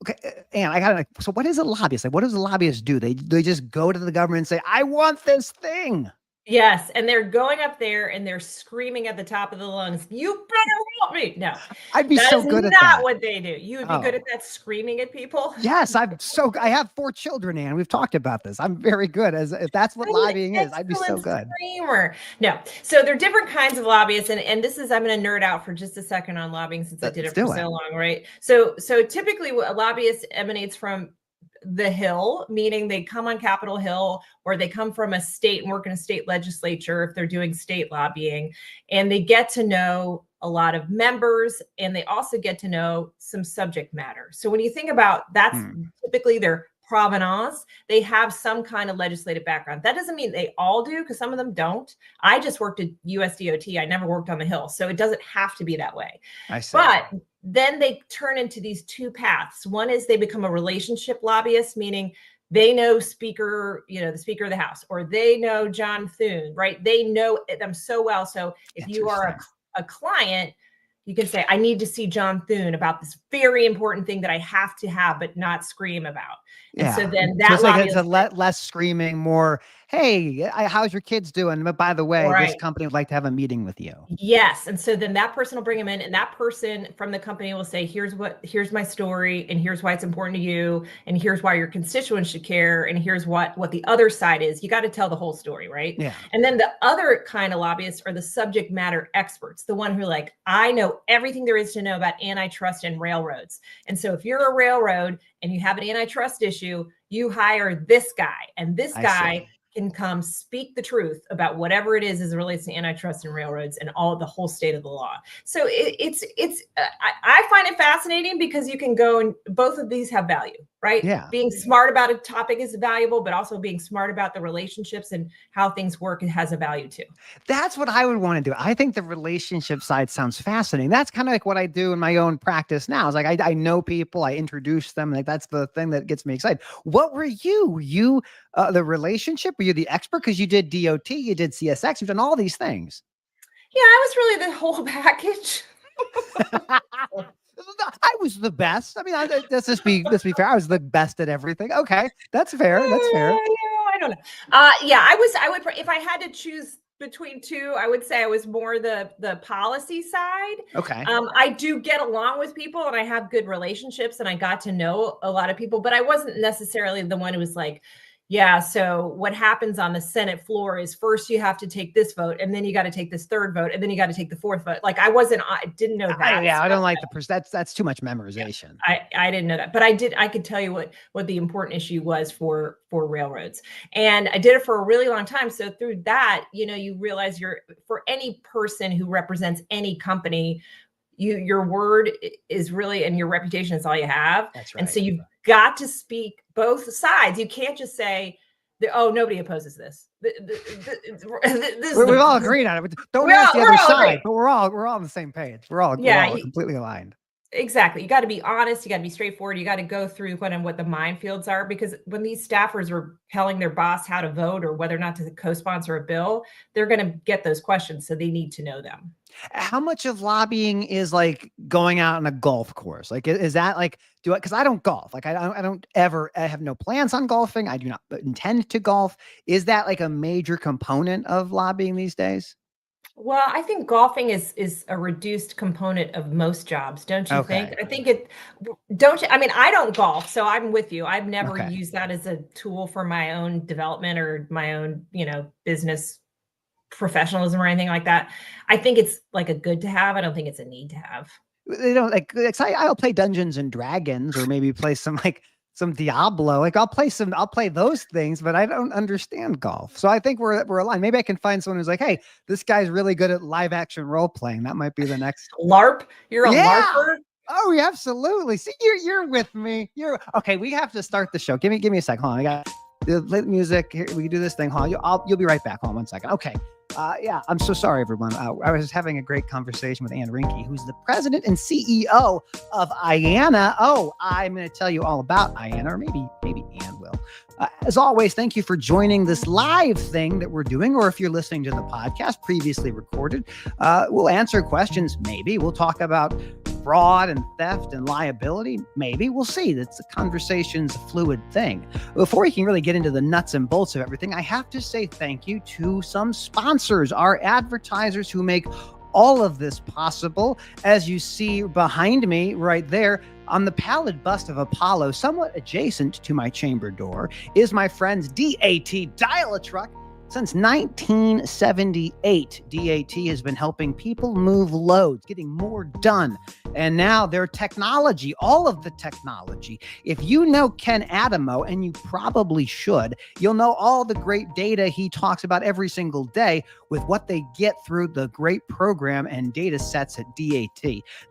Okay, and I got so what is a lobbyist? Like, what does a lobbyist do? They just go to the government and say, "I want this thing." Yes, and they're going up there and they're screaming at the top of the lungs, "You better help me!" No, I'd be that so is good at not that. what they do. You would be good at Oh, that, screaming at people. yes, I have 4 children, and we've talked about this. I'm very good as if that's what I'm an lobbying is, I'd be so excellent good. screamer. No, so there are different kinds of lobbyists, and this is, I'm going to nerd out for just a second on lobbying since I did Let's it for do it. so long, right? So typically, a lobbyist emanates from the Hill, meaning they come on Capitol Hill, or they come from a state and work in a state legislature if they're doing state lobbying, and they get to know a lot of members, and they also get to know some subject matter. So when you think about, that's typically their provenance, they have some kind of legislative background. That doesn't mean they all do, because some of them don't. I just worked at USDOT. I never worked on the Hill, so it doesn't have to be that way. I see. But then they turn into these two paths. One is they become a relationship lobbyist, meaning they know speaker, the Speaker of the House, or they know John Thune, right? They know them so well. So if you are a client, you can say, I need to see John Thune about this very important thing that I have to have, but not scream about. And so then that, so it's like it's a less screaming, more, hey, how's your kids doing? But by the way, this company would like to have a meeting with you. Yes. And so then that person will bring him in, and that person from the company will say, here's my story, and here's why it's important to you, and here's why your constituents should care, and here's what the other side is. You got to tell the whole story, right? Yeah. And then the other kind of lobbyists are the subject matter experts, the one who like, I know everything there is to know about antitrust and railroads. And so if you're a railroad and you have an antitrust issue, you hire this guy, and this guy can come speak the truth about whatever it is as it relates to antitrust and railroads and all the whole state of the law. So I find it fascinating because you can go, and both of these have value, right? Yeah. Being smart about a topic is valuable, but also being smart about the relationships and how things work, it has a value too. That's what I would want to do. I think the relationship side sounds fascinating. That's kind of like what I do in my own practice now. It's like I know people, I introduce them. Like that's the thing that gets me excited. What were you? Were you the relationship? Were you the expert? Because you did DOT, you did CSX, you've done all these things. Yeah, I was really the whole package. I was the best. I mean, let's be fair. I was the best at everything. Okay, that's fair. That's fair. I don't know. Yeah, I would, if I had to choose between two, I would say I was more the policy side. Okay. I do get along with people, and I have good relationships, and I got to know a lot of people, but I wasn't necessarily the one who was like, yeah, so what happens on the Senate floor is first you have to take this vote, and then you got to take this third vote, and then you got to take the fourth vote. Like I didn't know that. I don't like that's too much memorization. Yeah, I didn't know that, but I could tell you what the important issue was for railroads. And I did it for a really long time. So through that, you realize for any person who represents any company, your word is really, and your reputation is all you have. That's right. And so you've got to speak both sides. You can't just say, oh, nobody opposes this. We've all agreed on it. Don't ask the other side, but we're all on the same page. We're all completely aligned. Exactly. You got to be honest. You got to be straightforward. You got to go through what the minefields are, because when these staffers are telling their boss how to vote or whether or not to co-sponsor a bill, they're going to get those questions. So they need to know them. How much of lobbying is like going out on a golf course? Like, is that like, because I don't golf. Like I have no plans on golfing. I do not intend to golf. Is that like a major component of lobbying these days? Well, I think golfing is a reduced component of most jobs, don't you think? I think don't you? I mean, I don't golf, so I'm with you. I've never used that as a tool for my own development or my own, business professionalism or anything like that. I think it's like a good to have. I don't think it's a need to have. I'll play Dungeons and Dragons, or maybe play some Diablo. Like I'll play those things, but I don't understand golf. So I think we're aligned. Maybe I can find someone who's like, hey, this guy's really good at live action role playing. That might be the next LARP. You're a LARPer. Oh, yeah, absolutely. See, you're with me. Okay. We have to start the show. Give me a second. Hold on. I got the music here. We can do this thing. Hold on. You'll be right back. Hold on 1 second. Okay. Yeah, I'm so sorry, everyone. I was having a great conversation with Ann Rinke, who's the president and CEO of IANA. Oh, I'm going to tell you all about IANA, or maybe Ann will. As always, thank you for joining this live thing that we're doing, or if you're listening to the podcast previously recorded, we'll answer questions. Maybe we'll talk about fraud and theft and liability? Maybe. We'll see. That's the conversation's a fluid thing. Before we can really get into the nuts and bolts of everything, I have to say thank you to some sponsors, our advertisers who make all of this possible. As you see behind me right there, on the pallid bust of Apollo, somewhat adjacent to my chamber door, is my friend's DAT Dial-A-Truck. Since 1978, DAT has been helping people move loads, getting more done. And now their technology, all of the technology. If you know Ken Adamo, and you probably should, you'll know all the great data he talks about every single day with what they get through the great program and data sets at DAT.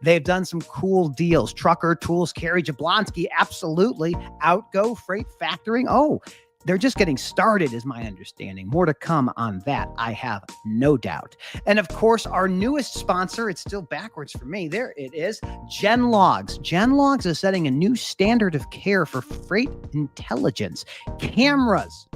They've done some cool deals. Trucker Tools, Carrie Jablonski, absolutely. Outgo Freight Factoring. Oh, they're just getting started, is my understanding. More to come on that, I have no doubt. And of course, our newest sponsor, it's still backwards for me. There it is, Genlogs. Genlogs is setting a new standard of care for freight intelligence. Cameras,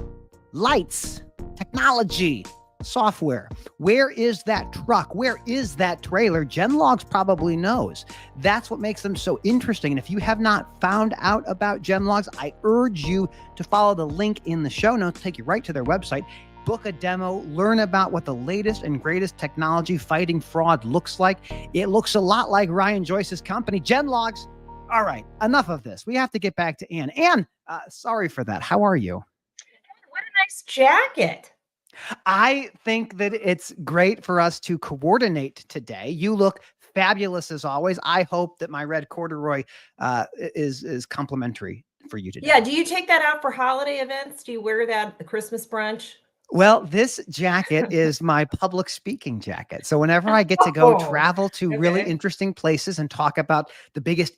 lights, technology, software. Where is that truck? Where is that trailer? Genlogs probably knows. That's what makes them so interesting. And if you have not found out about Genlogs, I urge you to follow the link in the show notes, take you right to their website, book a demo, learn about what the latest and greatest technology fighting fraud looks like. It looks a lot like Ryan Joyce's company, Genlogs. All right, enough of this. We have to get back to Ann. Ann, sorry for that. How are you? What a nice jacket. I think that it's great for us to coordinate today. You look fabulous as always. I hope that my red corduroy is complimentary for you today. Yeah. Do you take that out for holiday events? Do you wear that at the Christmas brunch? Well, this jacket is my public speaking jacket. So whenever I get to go travel to really interesting places and talk about the biggest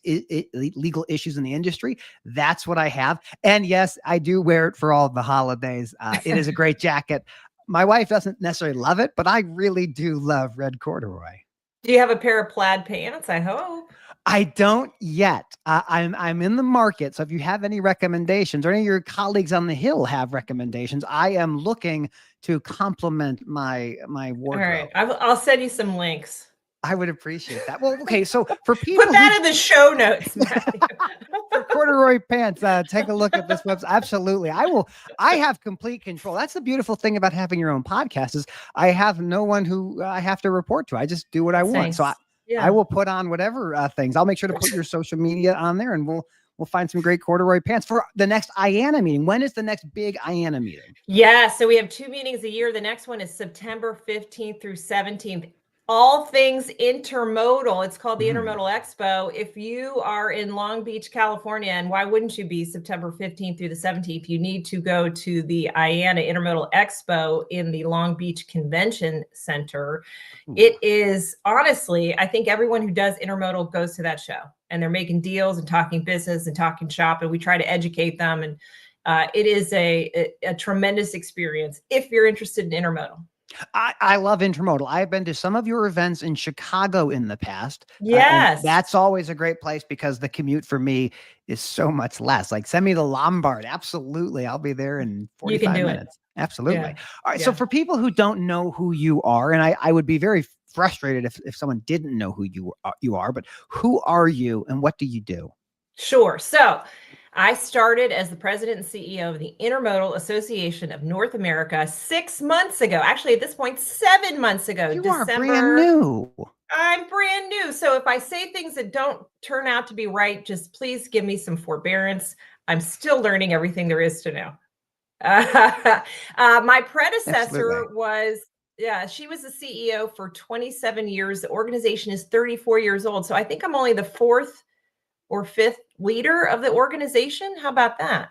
legal issues in the industry, that's what I have. And yes, I do wear it for all of the holidays. It is a great jacket. My wife doesn't necessarily love it, but I really do love red corduroy. Do you have a pair of plaid pants? I hope. I don't yet. I'm in the market. So if you have any recommendations, or any of your colleagues on the Hill have recommendations, I am looking to complement my wardrobe. All right, I'll send you some links. I would appreciate that. Well, okay. So for people, put that in the show notes, Matthew. For corduroy pants, take a look at this website. Absolutely, I will. I have complete control. That's the beautiful thing about having your own podcast, is I have no one who I have to report to. I just do what I want. Nice. So I will put on whatever things. I'll make sure to put your social media on there, and we'll find some great corduroy pants for the next IANA meeting. When is the next big IANA meeting? Yeah, so we have 2 meetings a year. The next one is September 15th through 17th. All things intermodal. It's called the Intermodal Expo. If you are in Long Beach, California, and why wouldn't you be September 15th through the 17th, you need to go to the IANA Intermodal Expo in the Long Beach Convention Center. It is, honestly, I think everyone who does intermodal goes to that show, and they're making deals and talking business and talking shop, and we try to educate them. And it is a tremendous experience if you're interested in intermodal. I love intermodal. I've been to some of your events in Chicago in the past. Yes. That's always a great place because the commute for me is so much less. Like, send me to Lombard. Absolutely. I'll be there in 45 minutes. Absolutely. Yeah. All right. Yeah. So for people who don't know who you are, and I would be very frustrated if someone didn't know who you are, but who are you and what do you do? Sure. So I started as the president and CEO of the Intermodal Association of North America 6 months ago. Actually, at this point, 7 months ago. You are brand new. I'm brand new. So if I say things that don't turn out to be right, just please give me some forbearance. I'm still learning everything there is to know. My predecessor she was the CEO for 27 years. The organization is 34 years old. So I think I'm only the 4th or 5th leader of the organization. How about that?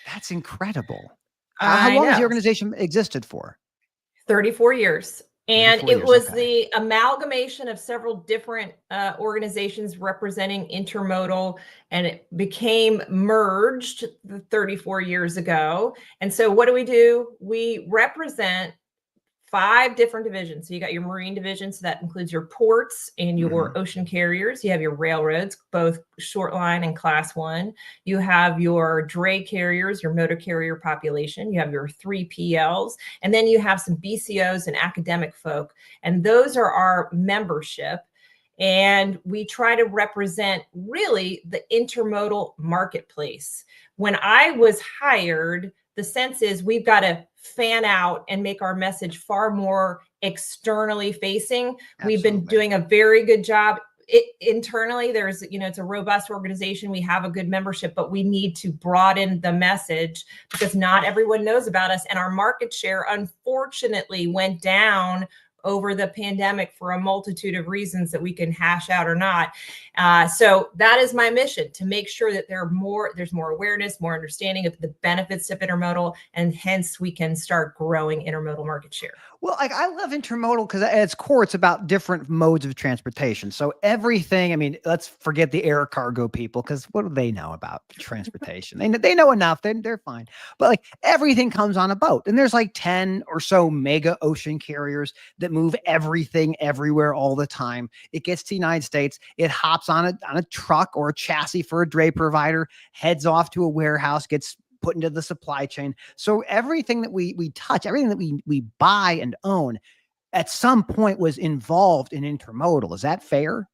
That's incredible. How long has the organization existed for? 34 years. And it was the amalgamation of several different organizations representing intermodal, and it became merged 34 years ago. And so what do? We represent 5 different divisions. So you got your marine division. So that includes your ports and your ocean carriers. You have your railroads, both short line and class 1. You have your dray carriers, your motor carrier population. You have your 3PLs. And then you have some BCOs and academic folk. And those are our membership. And we try to represent really the intermodal marketplace. When I was hired, the sense is we've got to fan out and make our message far more externally facing. We've been Absolutely. doing a very good job. Internally, there's, it's a robust organization. We have a good membership, but we need to broaden the message because not everyone knows about us. And our market share, unfortunately, went down over the pandemic for a multitude of reasons that we can hash out or not. So that is my mission, to make sure that there's more awareness, more understanding of the benefits of intermodal, and hence we can start growing intermodal market share. Well, like I love intermodal because at its core, it's about different modes of transportation. So everything, I mean, let's forget the air cargo people because what do they know about transportation? They know enough, they're fine. But like everything comes on a boat, and there's like 10 or so mega ocean carriers that move everything everywhere all the time. It gets to the United States, it hops on a truck or a chassis for a dray provider, heads off to a warehouse, gets put into the supply chain. So everything that we touch, everything that we buy and own at some point was involved in intermodal. Is that fair?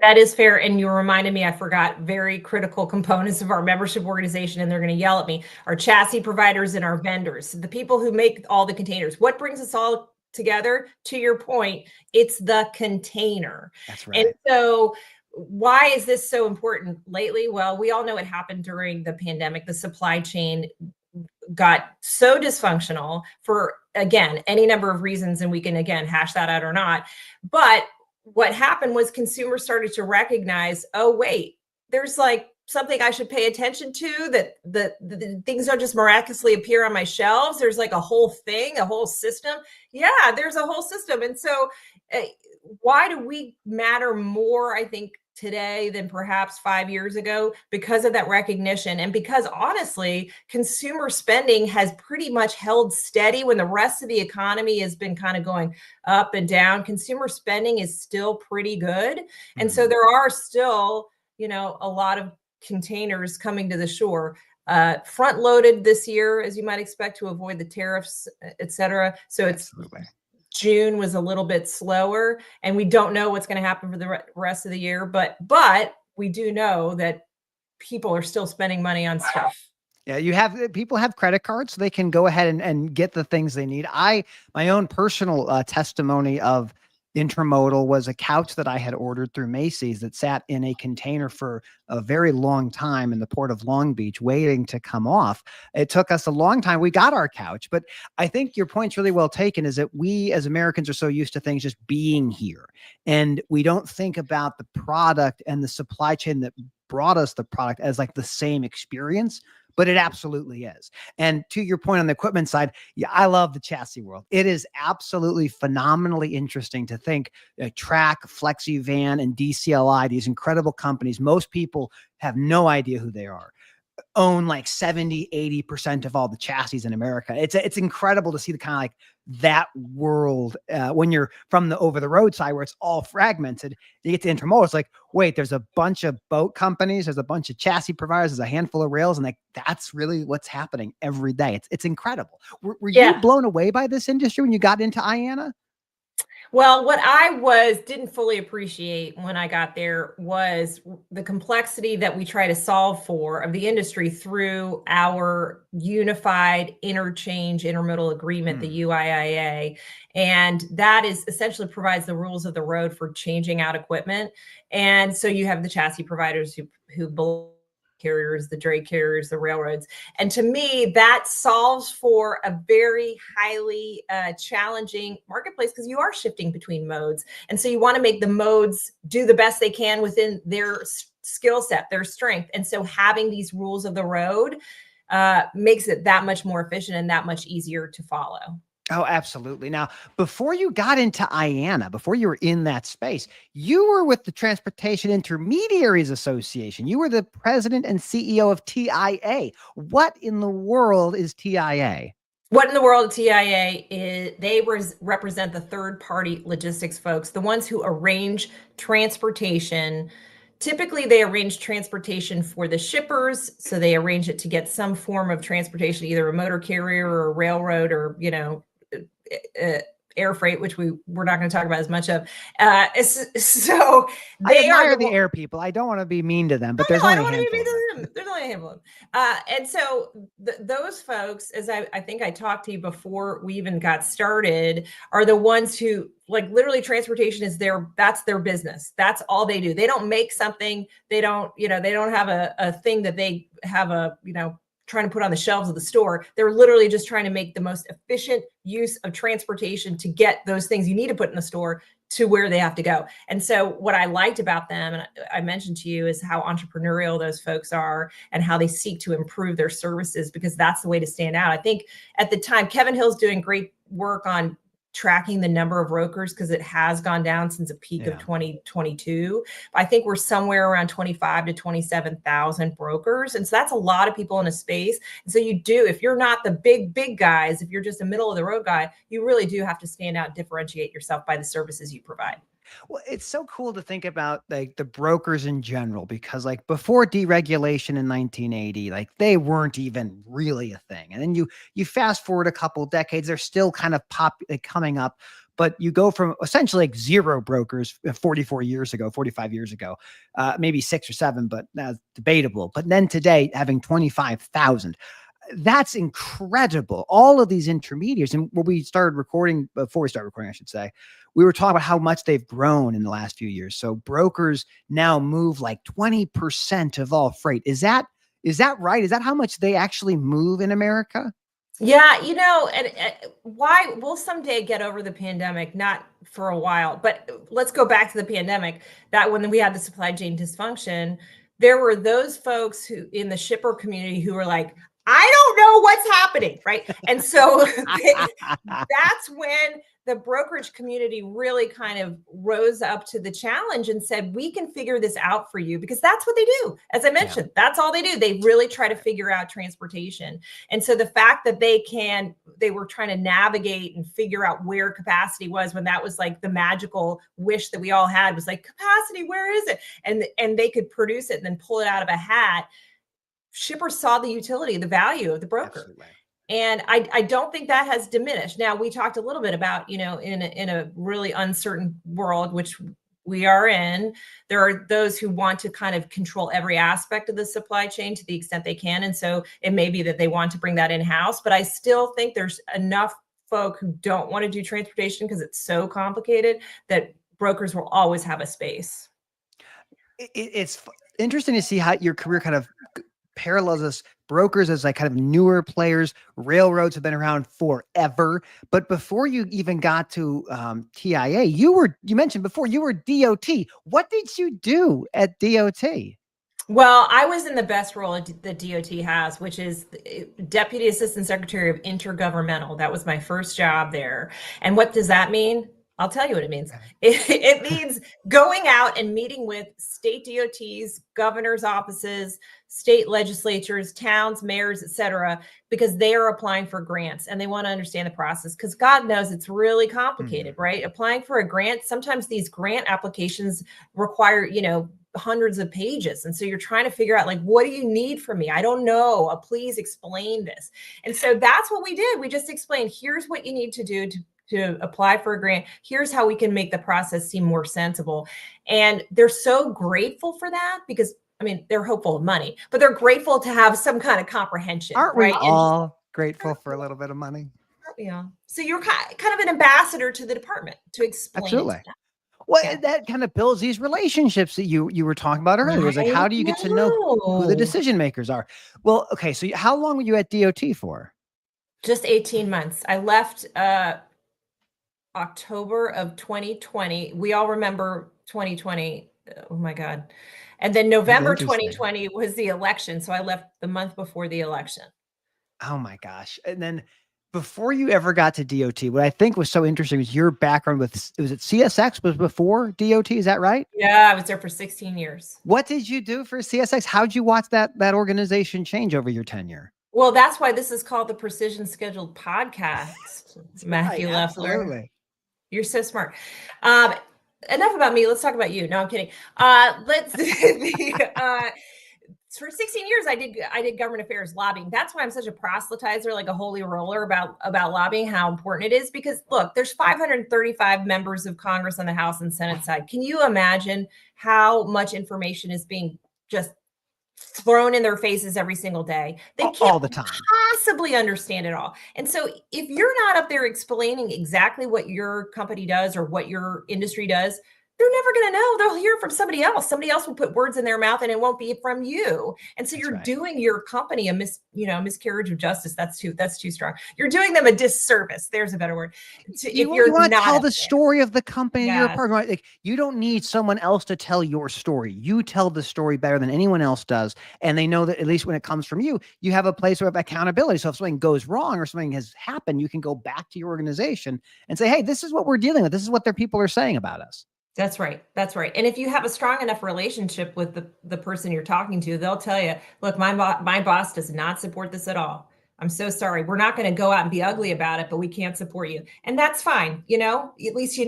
That is fair. And you reminded me, I forgot very critical components of our membership organization, and they're going to yell at me: our chassis providers and our vendors, the people who make all the containers. What brings us all together? To your point, it's the container. That's And right. so why is this so important lately? Well, we all know it happened during the pandemic. The supply chain got so dysfunctional for, again, any number of reasons, and we can, again, hash that out or not. But what happened was consumers started to recognize, oh, wait, there's like something I should pay attention to, that the things don't just miraculously appear on my shelves. There's like a whole thing, a whole system. Yeah, there's a whole system. And so why do we matter more, I think, today than perhaps 5 years ago? Because of that recognition, and because honestly, consumer spending has pretty much held steady when the rest of the economy has been kind of going up and down. Consumer spending is still pretty good. And so there are still, a lot of containers coming to the shore, front loaded this year, as you might expect, to avoid the tariffs, et cetera. So Absolutely. June was a little bit slower, and we don't know what's going to happen for the rest of the year, but we do know that people are still spending money on stuff. Yeah, people have credit cards, so they can go ahead and get the things they need. My own personal testimony of intermodal was a couch that I had ordered through Macy's that sat in a container for a very long time in the port of Long Beach, waiting to come off. It took us a long time. We got our couch, but I think your point's really well taken, is that we as Americans are so used to things just being here, and we don't think about the product and the supply chain that brought us the product as like the same experience. But it absolutely is. And to your point on the equipment side, yeah, I love the chassis world. It is absolutely phenomenally interesting to think Track, FlexiVan, and DCLI, these incredible companies. Most people have no idea who they are, own like 70-80% of all the chassis in America. It's incredible to see the kind of like that world when you're from the over the road side where it's all fragmented. You get to intermodal, it's like, wait, there's a bunch of boat companies, there's a bunch of chassis providers, there's a handful of rails, and like that's really what's happening every day. It's incredible. Were you blown away by this industry when you got into IANA? Well, what I didn't fully appreciate when I got there was the complexity that we try to solve for of the industry through our unified interchange intermodal agreement, the UIIA. And that is essentially provides the rules of the road for changing out equipment. And so you have the chassis providers who carriers, the dray carriers, the railroads. And to me, that solves for a very highly challenging marketplace, because you are shifting between modes. And so you want to make the modes do the best they can within their skill set, their strength. And so having these rules of the road makes it that much more efficient and that much easier to follow. Oh, absolutely. Now, before you got into IANA, before you were in that space, you were with the Transportation Intermediaries Association. You were the president and CEO of TIA. What in the world is TIA? What in the world TIA is? They represent the third-party logistics folks, the ones who arrange transportation. Typically, they arrange transportation for the shippers. So they arrange it to get some form of transportation, either a motor carrier or a railroad, or, air freight, which we're not going to talk about as much of. So I they admire are the air people. I don't want to be mean to them, but no, there's I only don't a want to handful be of them. mean to them. There's only a handful of them. And so those folks, as I think I talked to you before we even got started, are the ones who like literally transportation is that's their business. That's all they do. They don't make something. They don't have a thing that they have trying to put on the shelves of the store. They're literally just trying to make the most efficient use of transportation to get those things you need to put in the store to where they have to go. And so what I liked about them, and I mentioned to you, is how entrepreneurial those folks are and how they seek to improve their services, because that's the way to stand out. I think at the time, Kevin Hill's doing great work on tracking the number of brokers because it has gone down since a peak of 2022. I think we're somewhere around 25 to 27,000 brokers. And so that's a lot of people in a space. And so if you're not the big guys, if you're just a middle of the road guy, you really do have to stand out and differentiate yourself by the services you provide. Well, it's so cool to think about like the brokers in general, because like before deregulation in 1980, like they weren't even really a thing. And then you fast forward a couple decades, they're still kind of coming up, but you go from essentially like zero brokers 45 years ago, maybe 6 or 7, but that's debatable. But then today having 25,000. That's incredible. All of these intermediaries. And when we started recording, before we started recording, I should say, we were talking about how much they've grown in the last few years. So brokers now move like 20% of all freight. Is that right? Is that how much they actually move in America? Yeah, and why we'll someday get over the pandemic, not for a while, but let's go back to the pandemic. That when we had the supply chain dysfunction, there were those folks who in the shipper community who were like, I don't know what's happening, right? And so that's when the brokerage community really kind of rose up to the challenge and said, we can figure this out for you, because that's what they do. As I mentioned, that's all they do. They really try to figure out transportation. And so the fact that they were trying to navigate and figure out where capacity was, when that was like the magical wish that we all had, was like, capacity, where is it? And they could produce it and then pull it out of a hat. Shippers saw the utility, the value of the broker. Absolutely. And I don't think that has diminished. Now, we talked a little bit about, in a really uncertain world, which we are in, there are those who want to kind of control every aspect of the supply chain to the extent they can. And so it may be that they want to bring that in-house, but I still think there's enough folk who don't want to do transportation because it's so complicated that brokers will always have a space. It's interesting to see how your career kind of parallels us. Brokers as like kind of newer players. Railroads have been around forever. But before you even got to TIA, you mentioned before you were DOT. What did you do at DOT? Well, I was in the best role that DOT has, which is Deputy Assistant Secretary of Intergovernmental. That was my first job there. And what does that mean? I'll tell you what it means. It means going out and meeting with state DOTs, governor's offices, state legislatures, towns, mayors, et cetera, because they are applying for grants and they want to understand the process, because God knows it's really complicated, right? Applying for a grant, sometimes these grant applications require, hundreds of pages. And so you're trying to figure out, like, what do you need from me? I don't know. Please explain this. And so that's what we did. We just explained, here's what you need to do to apply for a grant. Here's how we can make the process seem more sensible. And they're so grateful for that, because they're hopeful of money, but they're grateful to have some kind of comprehension. Aren't we all grateful for a little bit of money? Yeah. So you're kind of an ambassador to the department to explain. Absolutely. Well, that kind of builds these relationships that you were talking about earlier. It's like, how do you get to know who the decision makers are? Well, okay. So how long were you at DOT for? Just 18 months. I left October of 2020. We all remember 2020. Oh my God. And then November 2020 was the election. So I left the month before the election. Oh my gosh. And then before you ever got to DOT, what I think was so interesting was your background with, was it CSX was before DOT? Is that right? Yeah, I was there for 16 years. What did you do for CSX? How'd you watch that organization change over your tenure? Well, that's why this is called the Precision Scheduled Podcast, Matthew Leffler. Absolutely. You're so smart. Enough about me. Let's talk about you. No, I'm kidding. for 16 years I did government affairs lobbying. That's why I'm such a proselytizer, like a holy roller about lobbying, how important it is. Because look, there's 535 members of Congress on the House and Senate side. Can you imagine how much information is being just thrown in their faces every single day? They can't all the time possibly understand it all. And so if you're not up there explaining exactly what your company does or what your industry does, they're never going to know. They'll hear from somebody else. Somebody else will put words in their mouth and it won't be from you. And so you're doing your company a miscarriage of justice. That's too strong. You're doing them a disservice. There's a better word. You want to tell the story of the company you're a part of. Like, you don't need someone else to tell your story. You tell the story better than anyone else does. And they know that at least when it comes from you, you have a place of accountability. So if something goes wrong or something has happened, you can go back to your organization and say, hey, this is what we're dealing with. This is what their people are saying about us. That's right. That's right. And if you have a strong enough relationship with the person you're talking to, they'll tell you, look, my boss does not support this at all. I'm so sorry. We're not going to go out and be ugly about it, but we can't support you. And that's fine. At least,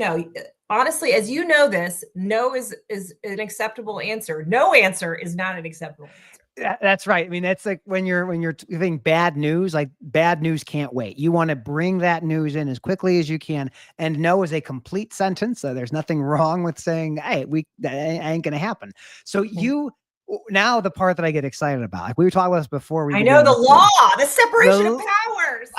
honestly, as you know, this no is an acceptable answer. No answer is not an acceptable answer. That's right. I mean, that's like when you're giving bad news, like bad news can't wait. You want to bring that news in as quickly as you can. And no is a complete sentence. So there's nothing wrong with saying, hey, that ain't going to happen. So now the part that I get excited about, like we were talking about this before. I know the law, the separation of powers.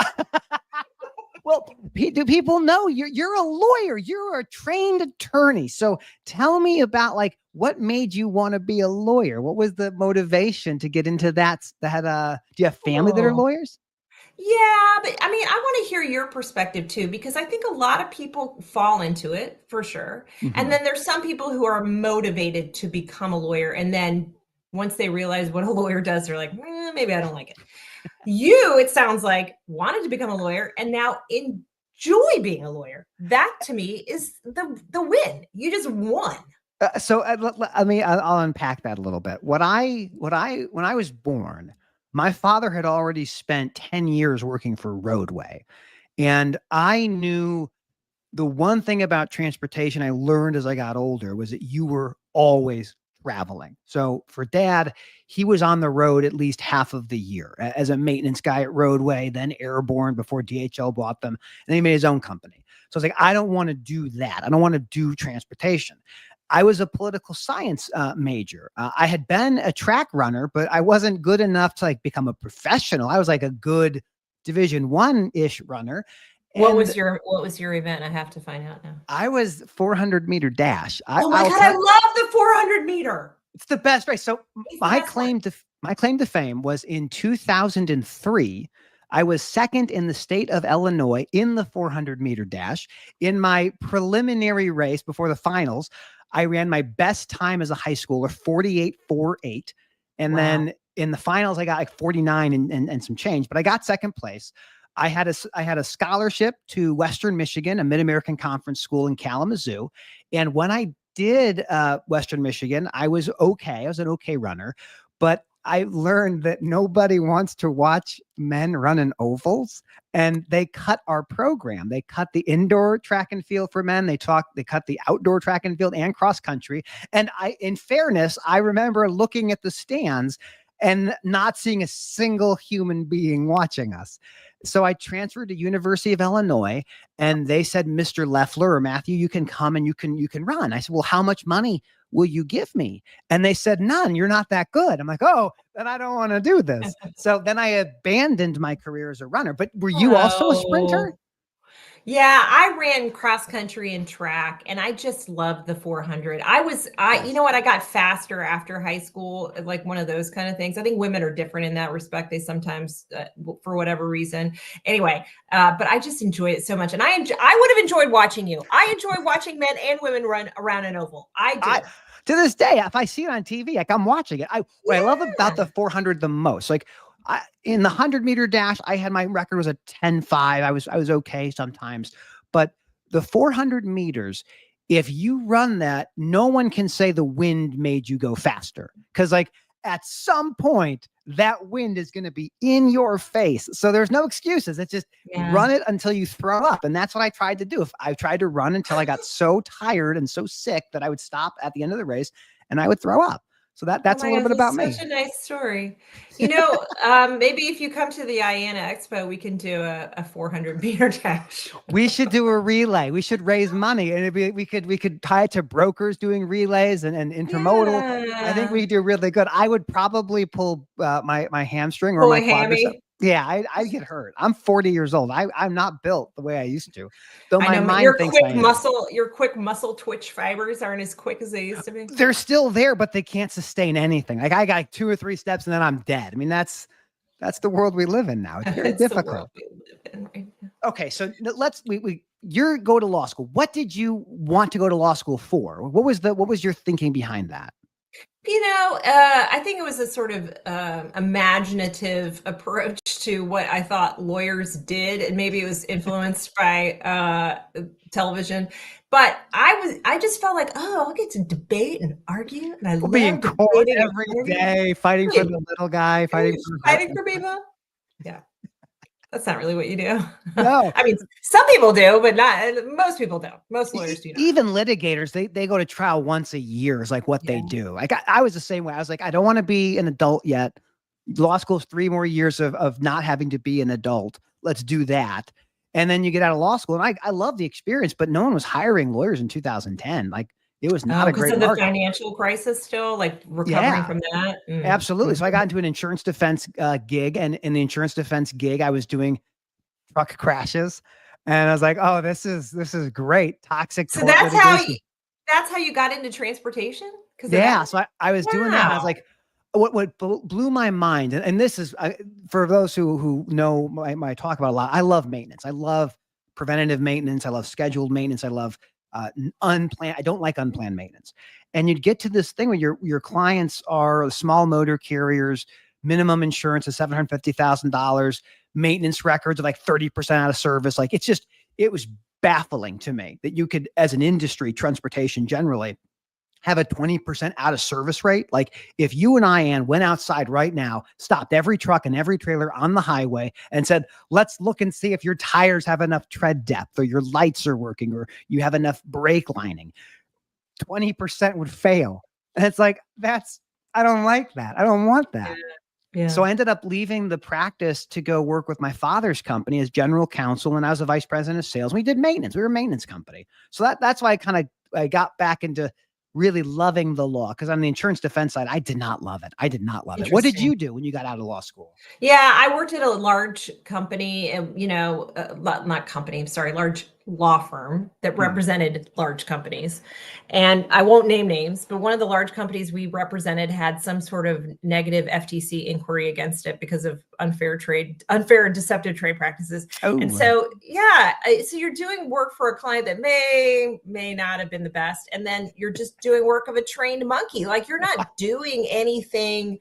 Well, do people know you're a lawyer? You're a trained attorney. So tell me about what made you want to be a lawyer? What was the motivation to get into that? Do you have family that are lawyers? Yeah, but I mean, I want to hear your perspective too, because I think a lot of people fall into it for sure. Mm-hmm. And then there's some people who are motivated to become a lawyer. And then once they realize what a lawyer does, they're like, maybe I don't like it. You, it sounds like, wanted to become a lawyer and now enjoy being a lawyer. That to me is the win. You just won. I'll unpack that a little bit. When I was born, my father had already spent 10 years working for Roadway. And I knew the one thing about transportation I learned as I got older was that you were always traveling. So for Dad, he was on the road at least half of the year as a maintenance guy at Roadway, then Airborne before DHL bought them, and then he made his own company. So I was like, I don't want to do that. I don't want to do transportation. I was a political science major. I had been a track runner, but I wasn't good enough to become a professional. I was like a good Division I-ish runner. What was your event? I have to find out now. I was 400-meter dash. Oh my God, I love the 400-meter. It's the best race. So my claim to fame was in 2003. I was second in the state of Illinois in the 400-meter dash. In my preliminary race before the finals, I ran my best time as a high schooler, 48.48. And then in the finals, I got 49 and some change, but I got second place. I had a scholarship to Western Michigan, a Mid-American Conference school in Kalamazoo. And when I did Western Michigan, I was okay. I was an okay runner, but I learned that nobody wants to watch men running ovals, and they cut our program. They cut the indoor track and field for men. They cut the outdoor track and field and cross country. And in fairness, I remember looking at the stands and not seeing a single human being watching us. So I transferred to University of Illinois, and they said, Mr. Leffler or Matthew, you can come and you can run. I said, well, how much money will you give me? And they said, none, you're not that good. I'm like, oh, then I don't want to do this. So then I abandoned my career as a runner. But were you also a sprinter? Yeah, I ran cross country and track, and I just loved the 400. You know what? I got faster after high school, like one of those kind of things. I think women are different in that respect. They sometimes, for whatever reason. Anyway, but I just enjoyed it so much. And I would have enjoyed watching you. I enjoy watching men and women run around an oval. I do. To this day, if I see it on TV, I'm watching it. What I love about the 400 the most, in the 100-meter dash, my record was a 10.5. I was okay sometimes, but the 400 meters, if you run that, no one can say the wind made you go faster, because at some point that wind is going to be in your face. So there's no excuses. It's just run it until you throw up. And that's what I tried to do. If I tried to run until I got so tired and so sick that I would stop at the end of the race and I would throw up. So that's Oh a my little God, bit about that's me. such a nice story. Maybe if you come to the IANA Expo, we can do a 400 meter dash. We should do a relay. We should raise money, and we could tie it to brokers doing relays and intermodal. I think we Yeah. could do really good. I would probably pull my hamstring or Pull my a quadricep. hammy. Yeah, I'd get hurt. I'm 40 years old. I'm not built the way I used to, though I my know mind thinks I am. your quick muscle twitch fibers aren't as quick as they used to be. They're still there, but they can't sustain anything. Like I got 2 or 3 steps and then I'm dead. I mean, that's the world we live in now. It's very It's the world difficult. we live in right now. Okay, so let's you're go to law school. What did you want to go to law school for? What was your thinking behind that? I think it was a sort of imaginative approach to what I thought lawyers did, and maybe it was influenced by television. But I just felt like, oh, I'll get to debate and argue, and I We'll be in love court debating and every arguing. day, fighting for the little guy, fighting Fighting for people. Yeah, that's not really what you do. No. I mean, some people do, but not most people don't. Most lawyers do not. Even litigators, they go to trial once a year is like what they do. Like I was the same way. I was like, I don't want to be an adult yet. Law school is 3 more years of not having to be an adult. Let's do that. And then you get out of law school. And I love the experience, but no one was hiring lawyers in 2000. Like it was not a great because of the market. financial crisis still, like recovering from that. Absolutely. So I got into an insurance defense gig, and in the insurance defense gig, I was doing truck crashes, and I was like, "Oh, this is great." Toxic. So that's how you got into transportation. So I was doing that. And I was like, what blew my mind, and this is for those who know my talk about a lot. I love maintenance. I love preventative maintenance. I love scheduled maintenance. I love unplanned. I don't like unplanned maintenance. And you'd get to this thing where your clients are small motor carriers, minimum insurance is $750,000, maintenance records of like 30% out of service. Like it was baffling to me that you could, as an industry, transportation generally, have a 20% out of service rate. Like if you and I, Ann, went outside right now, stopped every truck and every trailer on the highway and said, let's look and see if your tires have enough tread depth or your lights are working or you have enough brake lining, 20% would fail. And it's like, I don't like that. I don't want that. Yeah. So I ended up leaving the practice to go work with my father's company as general counsel. And I was a vice president of sales. We did maintenance. We were a maintenance company. So that's why I got back into really loving the law, because on the insurance defense side, I did not love it. What did you do when you got out of law school? Yeah, I worked at a large company, large law firm that represented large companies. And I won't name names, but one of the large companies we represented had some sort of negative FTC inquiry against it because of unfair and deceptive trade practices. Oh. And so, so you're doing work for a client that may not have been the best. And then you're just doing work of a trained monkey. Like you're not doing anything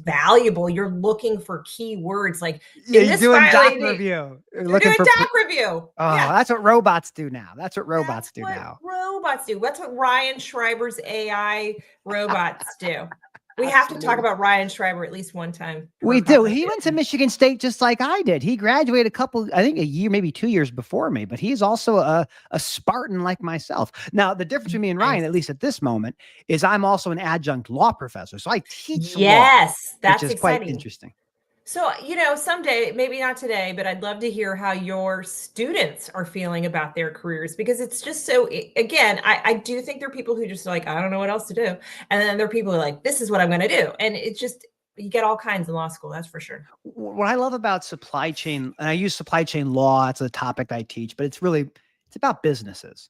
valuable. You're looking for keywords. Like you're doing doc review. You're doing doc review. Oh, that's what robots do now. That's what robots do. That's what Ryan Schreiber's AI robots do. We have to talk about Ryan Schreiber at least one time. We do. He went to Michigan State just like I did. He graduated a year, maybe 2 years before me, but he's also a Spartan like myself. Now, the difference between me and Ryan, at least at this moment, is I'm also an adjunct law professor. So I teach law, that's which is exciting. Quite interesting. So, someday, maybe not today, but I'd love to hear how your students are feeling about their careers, because it's just so, again, I do think there are people who just are like, I don't know what else to do. And then there are people who are like, this is what I'm going to do. And it's just, you get all kinds in law school. That's for sure. What I love about supply chain, and I use supply chain law, it's a topic I teach, but it's about businesses.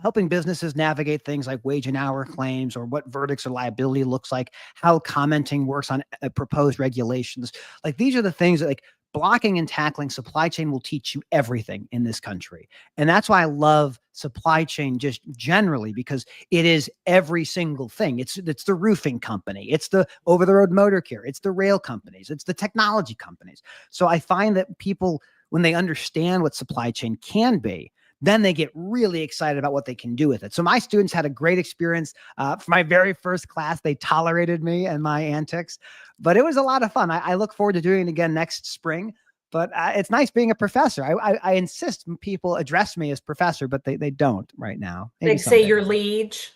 Helping businesses navigate things like wage and hour claims, or what verdicts or liability looks like, how commenting works on proposed regulations. Like these are the things that, like, blocking and tackling supply chain will teach you everything in this country. And that's why I love supply chain just generally, because it is every single thing. It's the roofing company, it's the over-the-road motor care, it's the rail companies, it's the technology companies. So I find that people, when they understand what supply chain can be, then they get really excited about what they can do with it. So my students had a great experience. For my very first class, they tolerated me and my antics, but it was a lot of fun. I look forward to doing it again next spring, but it's nice being a professor. I insist people address me as professor, but they don't right now. They say you're liege.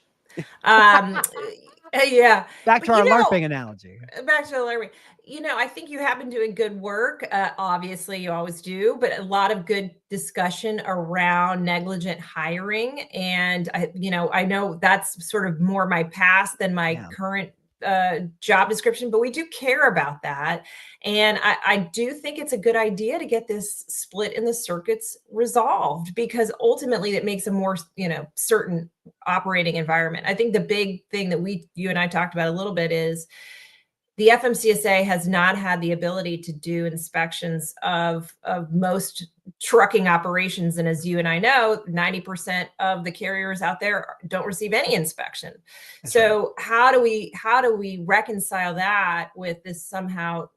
Yeah. Back But to our LARPing analogy. back to the learning. I think you have been doing good work. Obviously, you always do, but a lot of good discussion around negligent hiring. And I know that's sort of more my past than my Yeah. current job description, but we do care about that. And I do think it's a good idea to get this split in the circuits resolved because ultimately it makes a more, certain operating environment. I think the big thing that you and I talked about a little bit is the FMCSA has not had the ability to do inspections of most trucking operations. And as you and I know, 90% of the carriers out there don't receive any inspection. That's So how do we reconcile that with this somehow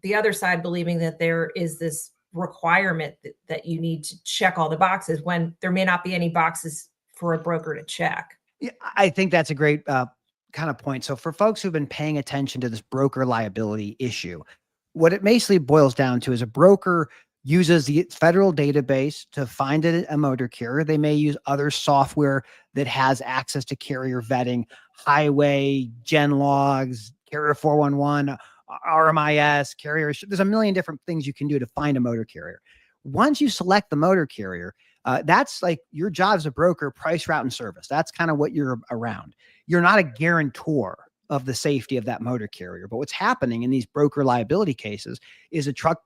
the other side believing that there is this requirement that you need to check all the boxes when there may not be any boxes for a broker to check? Yeah, I think that's a great kind of point. So for folks who've been paying attention to this broker liability issue, what it basically boils down to is a broker uses the federal database to find a motor carrier. They may use other software that has access to carrier vetting, highway, gen logs, carrier 411, RMIS, carrier. There's a million different things you can do to find a motor carrier. Once you select the motor carrier, that's like your job as a broker, price, route, and service. That's kind of what you're around. You're not a guarantor of the safety of that motor carrier. But what's happening in these broker liability cases is a truck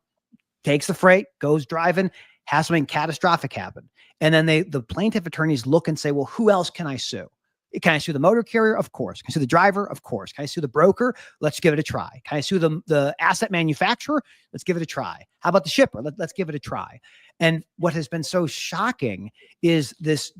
takes the freight, goes driving, has something catastrophic happen. And then the plaintiff attorneys look and say, well, who else can I sue? Can I sue the motor carrier? Of course. Can I sue the driver? Of course. Can I sue the broker? Let's give it a try. Can I sue the asset manufacturer? Let's give it a try. How about the shipper? Let's give it a try. And what has been so shocking is this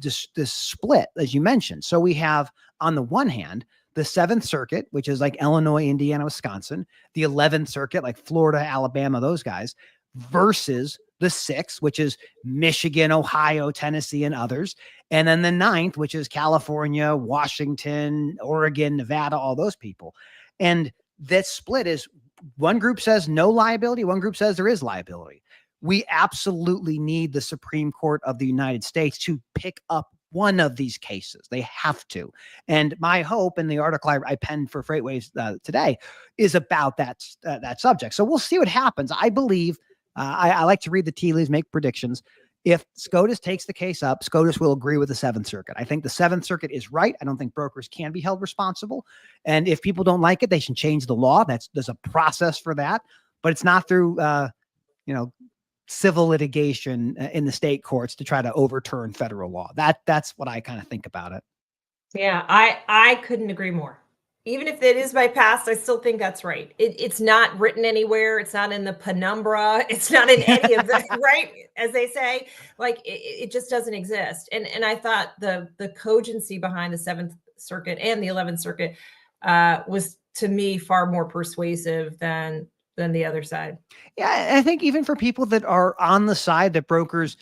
split, as you mentioned. So we have, on the one hand, the Seventh Circuit, which is like Illinois, Indiana, Wisconsin, the 11th Circuit, like Florida, Alabama, those guys, versus the Sixth, which is Michigan, Ohio, Tennessee, and others. And then the Ninth, which is California, Washington, Oregon, Nevada, all those people. And that split is one group says no liability, one group says there is liability. We absolutely need the Supreme Court of the United States to pick up one of these cases. They have to. And my hope in the article I penned for FreightWaves today is about that subject. So we'll see what happens. I believe I like to read the tea leaves, make predictions. If SCOTUS takes the case up, SCOTUS will agree with the Seventh Circuit. I think the Seventh Circuit is right. I don't think brokers can be held responsible. And if people don't like it, they should change the law. There's a process for that, but it's not through, civil litigation in the state courts to try to overturn federal law. That's what I kind of think about it. Yeah, I couldn't agree more. Even if it is my past, I still think that's right. It's not written anywhere. It's not in the penumbra. It's not in any of the right, as they say. Like it just doesn't exist. And I thought the cogency behind the Seventh Circuit and the 11th Circuit was, to me, far more persuasive than the other side. Yeah, I think even for people that are on the side that brokers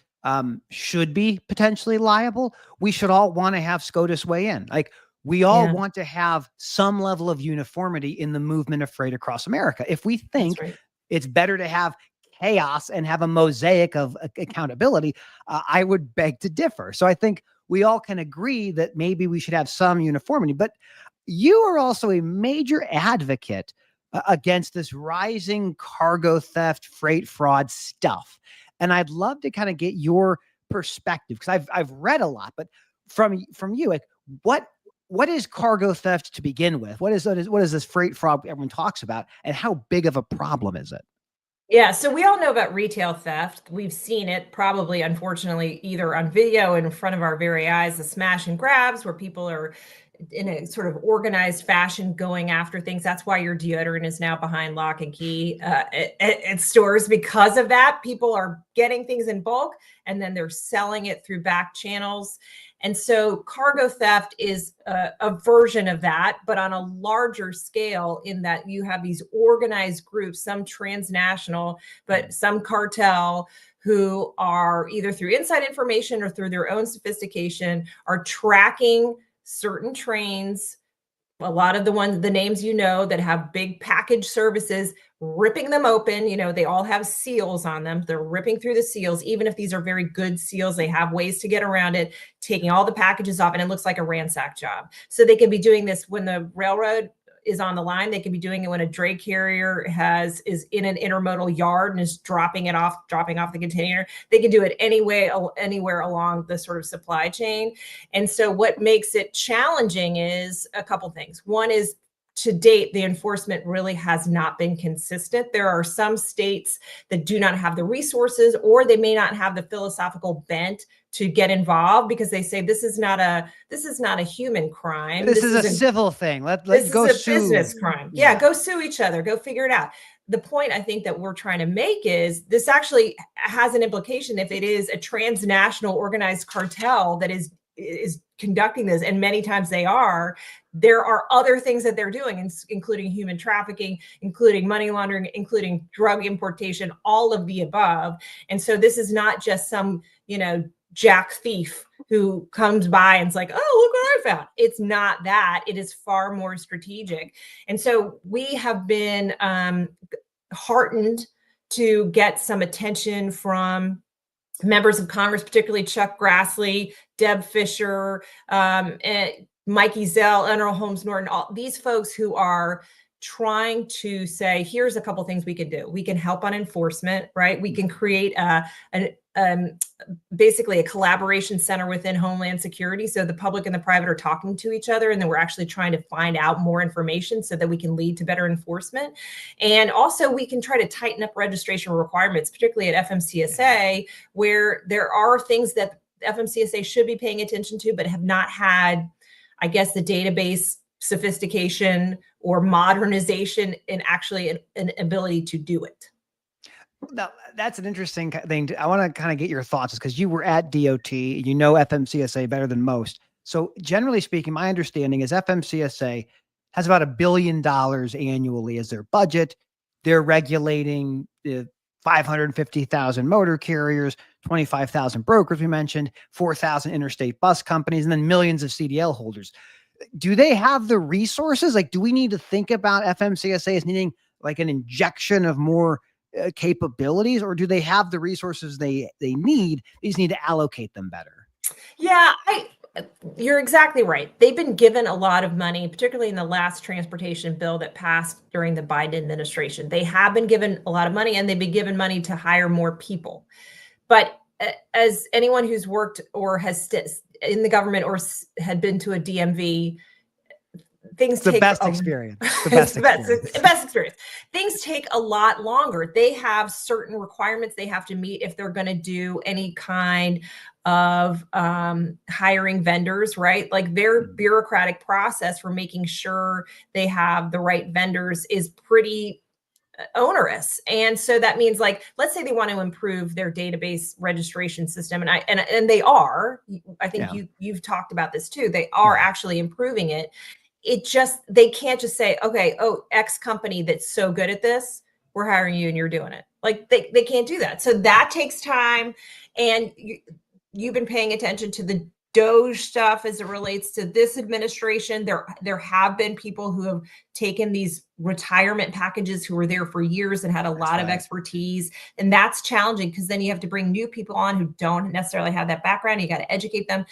should be potentially liable, we should all want to have SCOTUS weigh in. Like we all want to have some level of uniformity in the movement of freight across America. If we think it's better to have chaos and have a mosaic of accountability, I would beg to differ. So I think we all can agree that maybe we should have some uniformity, but you are also a major advocate against this rising cargo theft, freight fraud stuff. And I'd love to kind of get your perspective because I've read a lot, but from you, like what is cargo theft to begin with? What is this freight fraud everyone talks about, and how big of a problem is it? Yeah, so we all know about retail theft. We've seen it probably, unfortunately, either on video in front of our very eyes, the smash and grabs where people are in a sort of organized fashion going after things. That's why your deodorant is now behind lock and key at stores. Because of that, people are getting things in bulk and then they're selling it through back channels. And so cargo theft is a version of that, but on a larger scale, in that you have these organized groups, some transnational, but some cartel, who are either through inside information or through their own sophistication are tracking certain trains a lot of the names that have big package services, ripping them open. They all have seals on them. They're ripping through the seals. Even if these are very good seals, they have ways to get around it, taking all the packages off, and it looks like a ransack job. So they can be doing this when the railroad is on the line. They can be doing it when a dray carrier is in an intermodal yard and is dropping off the container. They can do it anywhere along the sort of supply chain. And so what makes it challenging is a couple things. One is, to date, the enforcement really has not been consistent. There are some states that do not have the resources, or they may not have the philosophical bent to get involved, because they say this is not a human crime. This is a civil thing. Let's go is a sue. Business crime. Yeah, go sue each other. Go figure it out. The point I think that we're trying to make is this actually has an implication if it is a transnational organized cartel that is conducting this, and many times they are. There are other things that they're doing, including human trafficking, including money laundering, including drug importation, all of the above. And so this is not just some, jack thief who comes by and's like, oh, look what I found. It's not that. It is far more strategic. And so we have been heartened to get some attention from members of Congress, particularly Chuck Grassley, Deb Fischer, and Mike Ezell, Earl Holmes Norton, all these folks who are trying to say, here's a couple things we can do. We can help on enforcement, right? We can create basically a collaboration center within Homeland Security, so the public and the private are talking to each other, and then we're actually trying to find out more information so that we can lead to better enforcement. And also we can try to tighten up registration requirements, particularly at FMCSA, where there are things that FMCSA should be paying attention to, but have not had, I guess, the database sophistication or modernization and actually an ability to do it. Now, that's an interesting thing. I want to kind of get your thoughts, because you were at DOT, FMCSA better than most. So generally speaking, my understanding is FMCSA has about $1 billion annually as their budget. They're regulating the 550,000 motor carriers, 25,000 brokers we mentioned, 4,000 interstate bus companies, and then millions of CDL holders. Do they have the resources? Like, do we need to think about FMCSA as needing like an injection of more capabilities, or do they have the resources they need? They just need to allocate them better. Yeah, you're exactly right. They've been given a lot of money, particularly in the last transportation bill that passed during the Biden administration. They have been given a lot of money, and they've been given money to hire more people. But as anyone who's worked or has in the government or had been to a DMV, things take the best experience. Things take a lot longer. They have certain requirements they have to meet if they're going to do any kind of hiring vendors, right? Like their bureaucratic process for making sure they have the right vendors is pretty onerous. And so that means, like, let's say they want to improve their database registration system. And they are, I think you've talked about this too. They are actually improving it. They can't just say, okay, X company that's so good at this, we're hiring you and you're doing it. Like they can't do that. So that takes time. And you've been paying attention to the DOJ stuff as it relates to this administration. There have been people who have taken these retirement packages who were there for years and had a lot of expertise. And that's challenging, because then you have to bring new people on who don't necessarily have that background. You got to educate them.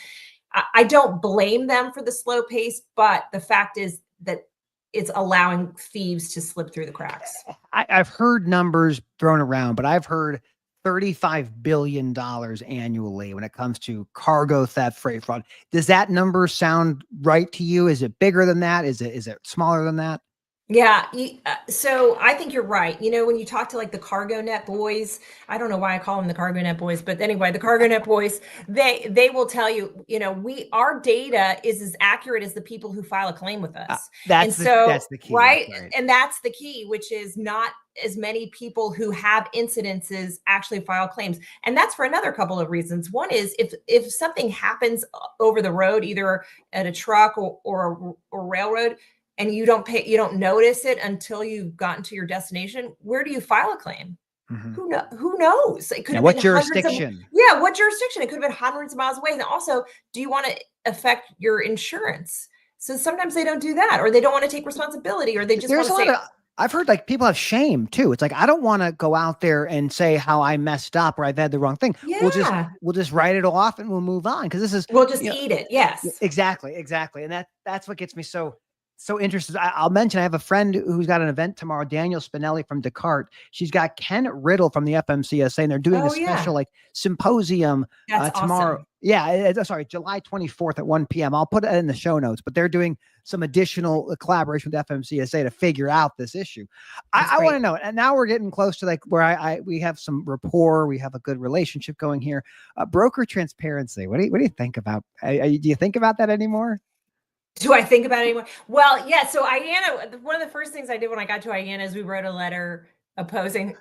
I don't blame them for the slow pace, but the fact is that it's allowing thieves to slip through the cracks. I've heard numbers thrown around, but I've heard $35 billion annually when it comes to cargo theft, freight fraud. Does that number sound right to you? Is it bigger than that? Is it smaller than that? Yeah. So I think you're right. When you talk to like the CargoNet boys, I don't know why I call them the CargoNet boys, but anyway, the CargoNet boys, they will tell you, our data is as accurate as the people who file a claim with us. That's the key. Right? And that's the key, which is not as many people who have incidences actually file claims. And that's for another couple of reasons. One is if something happens over the road, either at a truck or railroad, and you don't notice it until you've gotten to your destination, where do you file a claim? Mm-hmm. Who knows? It could have what been jurisdiction? What jurisdiction? It could have been hundreds of miles away. And also, do you want to affect your insurance? So sometimes they don't do that, or they don't want to take responsibility, or they just want There's to a say, lot of, I've heard like people have shame too. It's like, I don't want to go out there and say how I messed up or I've had the wrong thing. yeah, We'll just write it off and we'll move on. Cause this is, we'll just you know, eat it. Yes. exactly. And that's what gets me so interested. I'll mention, I have a friend who's got an event tomorrow, Daniel Spinelli from Descartes. She's got Ken Riddle from the FMCSA, and they're doing a Oh, yeah. special like symposium That's tomorrow. awesome. Yeah, sorry, July 24th at 1 p.m. I'll put it in the show notes, but they're doing some additional collaboration with FMCSA to figure out this issue. I want to know, and now we're getting close to like where we have some rapport, we have a good relationship going here. Broker transparency. What do you think about? Do you think about that anymore? Do I think about it anymore? Well, yeah. So IANA, one of the first things I did when I got to IANA is we wrote a letter opposing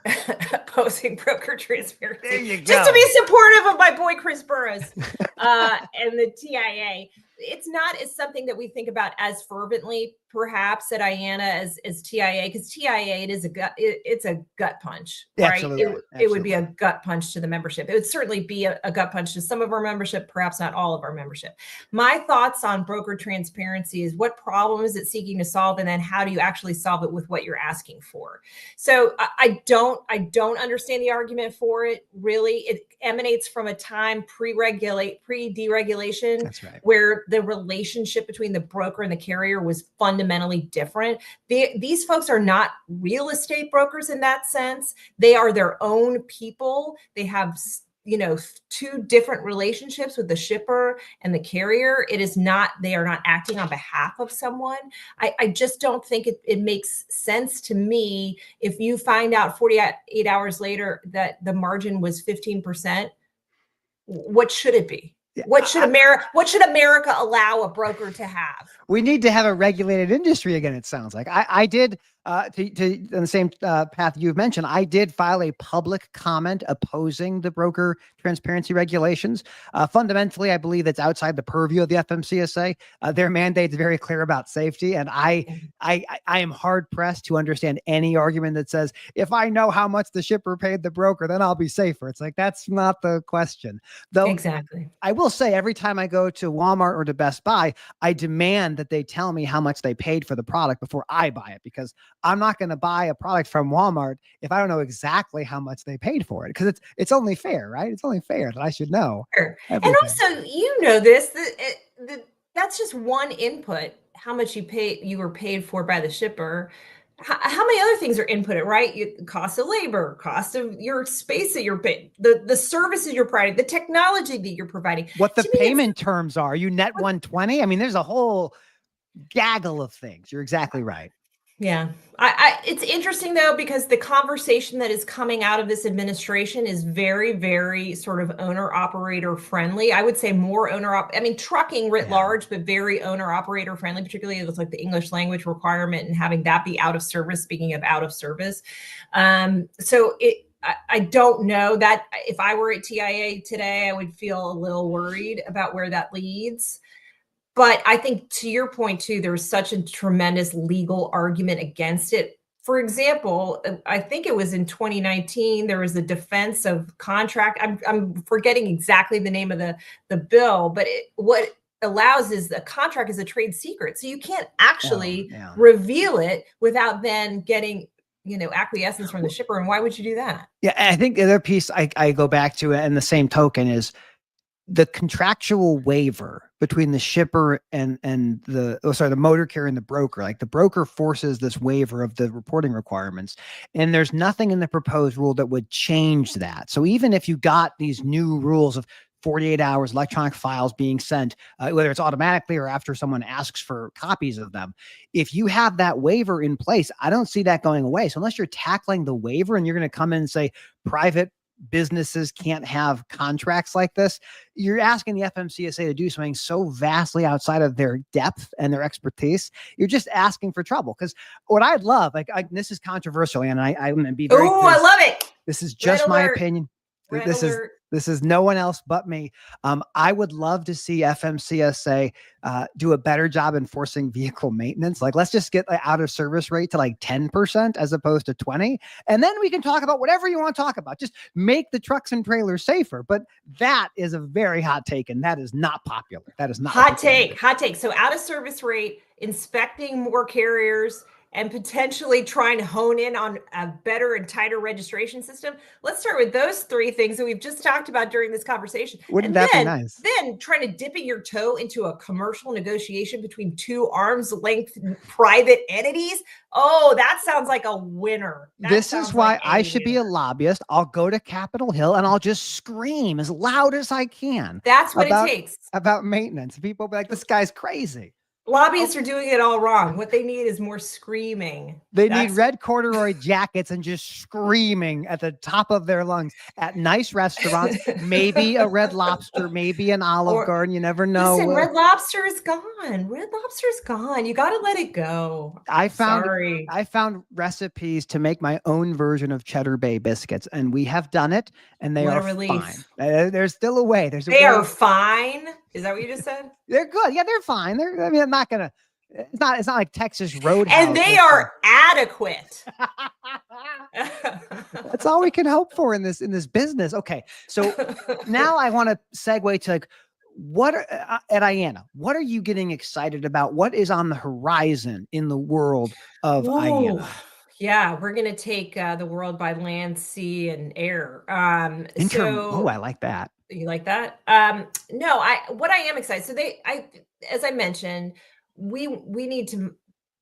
broker transparency, just to be supportive of my boy Chris Burrows and the TIA. It's not as something that we think about as fervently, perhaps, at IANA as TIA, because TIA, it's a gut punch, right? Absolutely. It would be a gut punch to the membership. It would certainly be a gut punch to some of our membership, perhaps not all of our membership. My thoughts on broker transparency is, what problem is it seeking to solve, and then how do you actually solve it with what you're asking for? So I don't understand the argument for it. Really, it emanates from a time pre-deregulation. That's right. Where the relationship between the broker and the carrier was fundamentally different. These folks are not real estate brokers in that sense. They are their own people. They have, two different relationships with the shipper and the carrier. It is not, they are not acting on behalf of someone. I just don't think it makes sense to me if you find out 48 hours later that the margin was 15%. What should it be? What should America allow a broker to have? We need to have a regulated industry again. It sounds like I did on the same path you've mentioned. I did file a public comment opposing the broker transparency regulations. Fundamentally, I believe it's outside the purview of the FMCSA. Their mandate is very clear about safety, and I am hard pressed to understand any argument that says, if I know how much the shipper paid the broker, then I'll be safer. It's like, that's not the question. Though exactly. I will say, every time I go to Walmart or to Best Buy, I demand that they tell me how much they paid for the product before I buy it, because I'm not going to buy a product from Walmart if I don't know exactly how much they paid for it, because it's only fair, right? It's only fair that I should know. Sure. And also, this, that's just one input, how much you were paid for by the shipper. How many other things are inputted, right? Cost of labor, cost of your space that you're paying, the services you're providing, the technology that you're providing. What the payment terms are. You net 120. I mean, there's a whole gaggle of things. You're exactly right. Yeah. It's interesting, though, because the conversation that is coming out of this administration is very, very sort of owner-operator friendly. I would say more trucking writ large, but very owner-operator friendly, particularly with like the English language requirement and having that be out of service, speaking of out of service. So I don't know that if I were at TIA today, I would feel a little worried about where that leads. But I think, to your point too, there's such a tremendous legal argument against it. For example, I think it was in 2019, there was a defense of contract. I'm forgetting exactly the name of the bill, but what allows is the contract is a trade secret. So you can't actually reveal it without then getting acquiescence from the shipper. And why would you do that? Yeah, I think the other piece I go back to, and the same token, is the contractual waiver between the shipper and the motor carrier and the broker. Like, the broker forces this waiver of the reporting requirements, and there's nothing in the proposed rule that would change that. So even if you got these new rules of 48 hours electronic files being sent, whether it's automatically or after someone asks for copies of them, if you have that waiver in place, I don't see that going away. So unless you're tackling the waiver and you're going to come in and say private businesses can't have contracts like this, you're asking the FMCSA to do something so vastly outside of their depth and their expertise. You're just asking for trouble. Because what I'd love, this is controversial, and I'm going to be very clear. I love it. This is just my opinion. This is no one else but me. I would love to see FMCSA do a better job enforcing vehicle maintenance. Like, let's just get out of service rate to like 10% as opposed to 20. And then we can talk about whatever you want to talk about. Just make the trucks and trailers safer. But that is a very hot take, and that is not popular. That is not hot take. So out of service rate, inspecting more carriers, and potentially trying to hone in on a better and tighter registration system. Let's start with those three things that we've just talked about during this conversation. Wouldn't that be nice? Then trying to dipping your toe into a commercial negotiation between two arm's length private entities. Oh, that sounds like a winner. This is why I should be a lobbyist. I'll go to Capitol Hill and I'll just scream as loud as I can. That's what it takes. About maintenance. People be like, this guy's crazy. Lobbyists are doing it all wrong. What they need is more screaming. They need red corduroy jackets and just screaming at the top of their lungs at nice restaurants, maybe a Red Lobster, maybe an Olive Garden. You never know. Listen, Red Lobster is gone. Red Lobster is gone. You got to let it go. I found recipes to make my own version of Cheddar Bay biscuits, and we have done it, and they are fine. There's still a way. They are fine. Is that what you just said? They're good. Yeah, they're fine. I'm not gonna. It's not like Texas Roadhouse. And they are adequate. That's all we can hope for in this business. Okay, so now I want to segue to like, what at IANA? What are you getting excited about? What is on the horizon in the world of IANA? Yeah, we're gonna take the world by land, sea, and air. I like that. You like that? No, what I am excited. So as I mentioned, we need to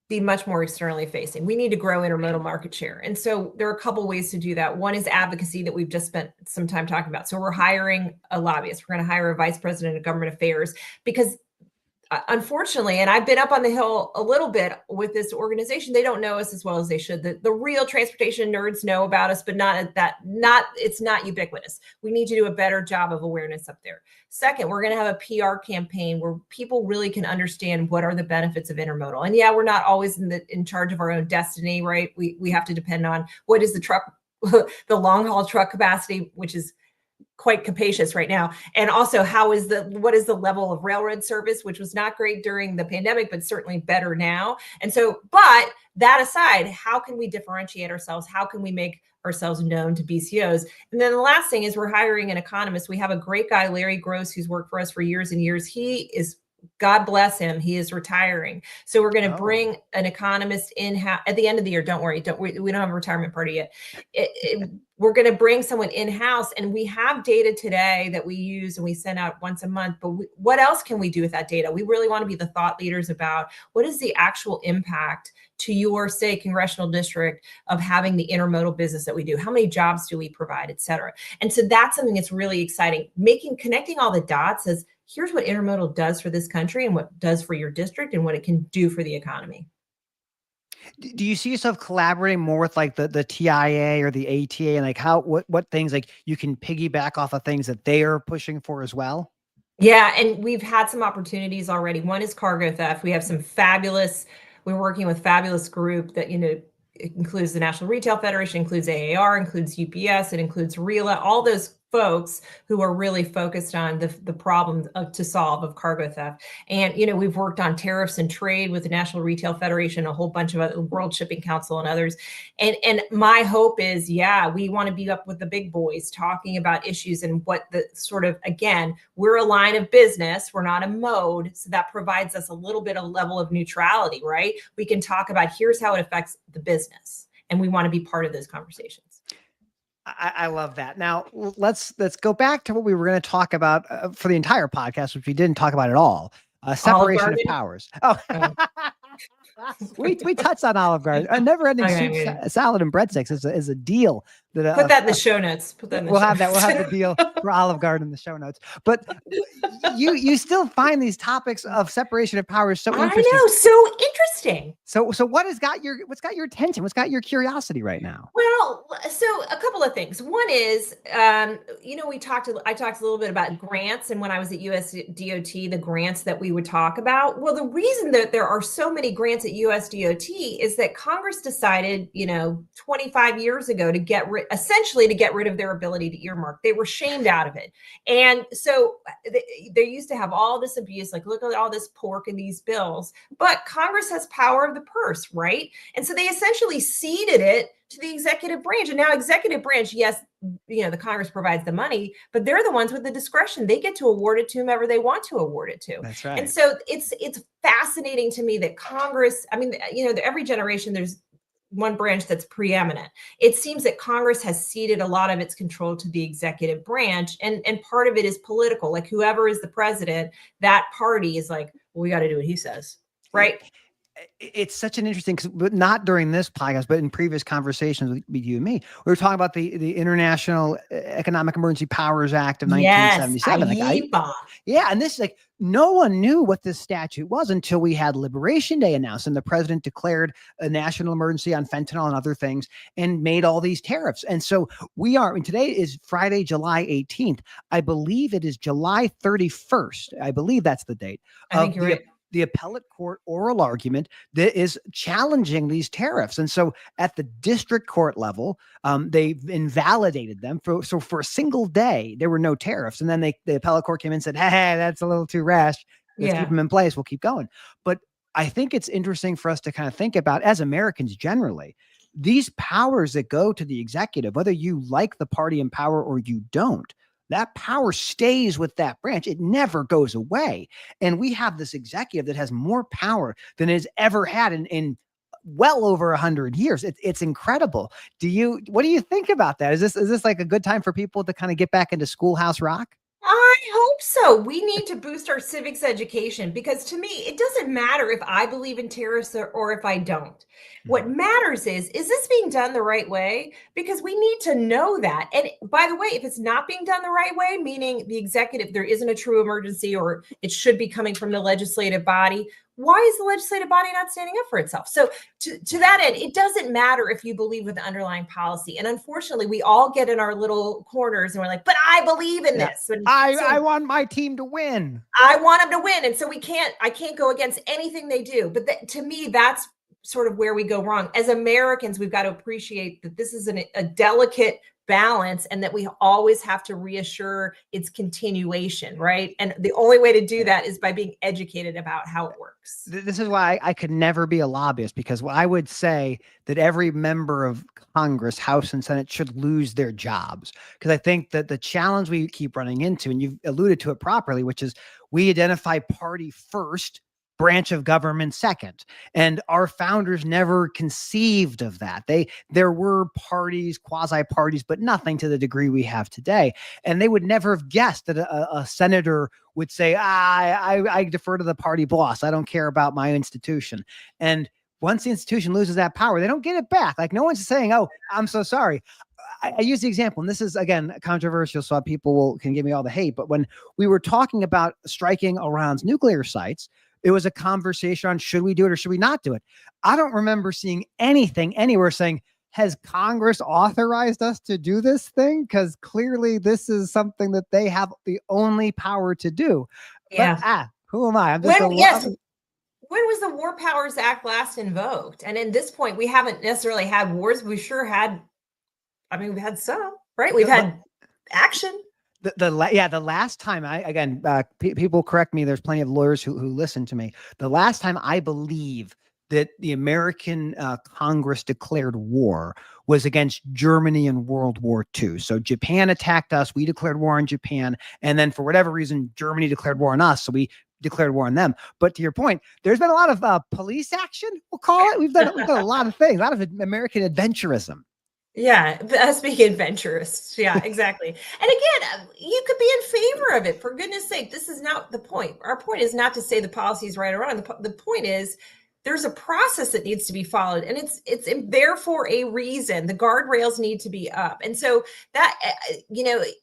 be much more externally facing. We need to grow intermodal market share. And so there are a couple ways to do that. One is advocacy that we've just spent some time talking about. So we're hiring a lobbyist. We're going to hire a vice president of government affairs because unfortunately, and I've been up on the Hill a little bit with this organization, they don't know us as well as they should. The real transportation nerds know about us, but it's not ubiquitous. We need to do a better job of awareness up there. Second, we're going to have a PR campaign where people really can understand what are the benefits of intermodal. And yeah, we're not always in charge of our own destiny, right? We have to depend on what is the long haul truck capacity, which is quite capacious right now. And also what is the level of railroad service, which was not great during the pandemic, but certainly better now. And so, but that aside, how can we differentiate ourselves? How can we make ourselves known to BCOs? And then the last thing is we're hiring an economist. We have a great guy, Larry Gross, who's worked for us for years and years. He is, God bless him, he is retiring. So we're going to bring an economist in at the end of the year. Don't worry, we don't have a retirement party yet. We're going to bring someone in-house, and we have data today that we use and we send out once a month. But what else can we do with that data? We really want to be the thought leaders about what is the actual impact to your, say, congressional district of having the intermodal business that we do. How many jobs do we provide, et cetera? And so that's something that's really exciting. Connecting all the dots as here's what intermodal does for this country and what it does for your district and what it can do for the economy. Do you see yourself collaborating more with like the TIA or the ATA, and like what things like you can piggyback off of things that they are pushing for as well? Yeah, and we've had some opportunities already. One is cargo theft. We have we're working with fabulous group that, it includes the National Retail Federation, includes AAR, includes UPS, it includes RELA, all those folks who are really focused on the problem to solve of cargo theft. And, we've worked on tariffs and trade with the National Retail Federation, a whole bunch of other, World Shipping Council and others. And my hope is, we want to be up with the big boys talking about issues and what the sort of, again, we're a line of business. We're not a mode. So that provides us a little bit of level of neutrality, right? We can talk about here's how it affects the business. And we want to be part of those conversations. I love that. Now let's go back to what we were going to talk about for the entire podcast, which we didn't talk about at all. Separation of powers. Oh, we touched on Olive Garden. A never-ending soup, salad, and breadsticks is a deal. Put that in the show notes. We'll have the deal for Olive Garden in the show notes. But you still find these topics of separation of powers so interesting. I know, so interesting. So what's got your attention? What's got your curiosity right now? Well, So a couple of things. One is, I talked a little bit about grants, and when I was at USDOT, the grants that we would talk about. Well, the reason that there are so many grants at USDOT is that Congress decided, 25 years ago to essentially to get rid of their ability to earmark. They were shamed out of it, and so they used to have all this abuse, like look at all this pork in these bills. But Congress has power of the purse, right? And so they essentially ceded it to the executive branch. And now executive branch, yes, the Congress provides the money, but they're the ones with the discretion. They get to award it to whomever they want to award it to. That's right. And so it's fascinating to me that Congress, every generation there's one branch that's preeminent. It seems that Congress has ceded a lot of its control to the executive branch, and part of it is political. Like whoever is the president, that party is like, well, we got to do what he says, right? It's such an interesting, but not during this podcast, but in previous conversations with you and me, we were talking about the International Economic Emergency Powers Act of 1977. Yes, and this is no one knew what this statute was until we had Liberation Day announced, and the president declared a national emergency on fentanyl and other things, and made all these tariffs. And so today is Friday, July 18th. I believe it is July 31st. I believe that's the date. I think you're right. The appellate court oral argument that is challenging these tariffs. And so at the district court level, they've invalidated them. So for a single day, there were no tariffs. And then the appellate court came in and said, hey, that's a little too rash. Let's keep them in place. We'll keep going. But I think it's interesting for us to kind of think about, as Americans generally, these powers that go to the executive, whether you like the party in power or you don't, that power stays with that branch. It never goes away. And we have this executive that has more power than it has ever had in well over 100 years. It's incredible. What do you think about that? Is this like a good time for people to kind of get back into Schoolhouse Rock? I hope so. We need to boost our civics education, because to me, it doesn't matter if I believe in tariffs or if I don't. What matters is this being done the right way? Because we need to know that. And by the way, if it's not being done the right way, meaning the executive, there isn't a true emergency, or it should be coming from the legislative body, why is the legislative body not standing up for itself? So to that end, it doesn't matter if you believe with the underlying policy. And unfortunately, we all get in our little corners and we're like, but I believe in this. I want my team to win. I want them to win. And so I can't go against anything they do. But to me, that's sort of where we go wrong. As Americans, we've got to appreciate that this is a delicate balance, and that we always have to reassure its continuation, right? And the only way to do that is by being educated about how it works. This is why I could never be a lobbyist, because I would say that every member of Congress, House and Senate, should lose their jobs. Because I think that the challenge we keep running into, and you've alluded to it properly, which is we identify party first, branch of government second. And our founders never conceived of that. There were parties, quasi parties, but nothing to the degree we have today. And they would never have guessed that a senator would say, I defer to the party boss. I don't care about my institution. And once the institution loses that power, they don't get it back. Like, no one's saying, oh, I'm so sorry. I use the example, and this is, again, controversial, so people can give me all the hate. But when we were talking about striking Iran's nuclear sites, it was a conversation on should we do it or should we not do it. I don't remember seeing anything anywhere saying, has Congress authorized us to do this thing? Because clearly this is something that they have the only power to do. Yeah. But, who am I? When was the War Powers Act last invoked? And at this point, we haven't necessarily had wars. We sure had, we've had some, right? We've had action. The last time people correct me. There's plenty of lawyers who listen to me. The last time I believe that the American Congress declared war was against Germany in World War II. So Japan attacked us. We declared war on Japan. And then for whatever reason, Germany declared war on us. So we declared war on them. But to your point, there's been a lot of police action, we'll call it. We've done a lot of things, a lot of American adventurism. Yeah, us being adventurous. Yeah, exactly. And again, you could be in favor of it. For goodness sake, this is not the point. Our point is not to say the policy is right or wrong. The point is there's a process that needs to be followed, and it's there for a reason. The guardrails need to be up. And so that,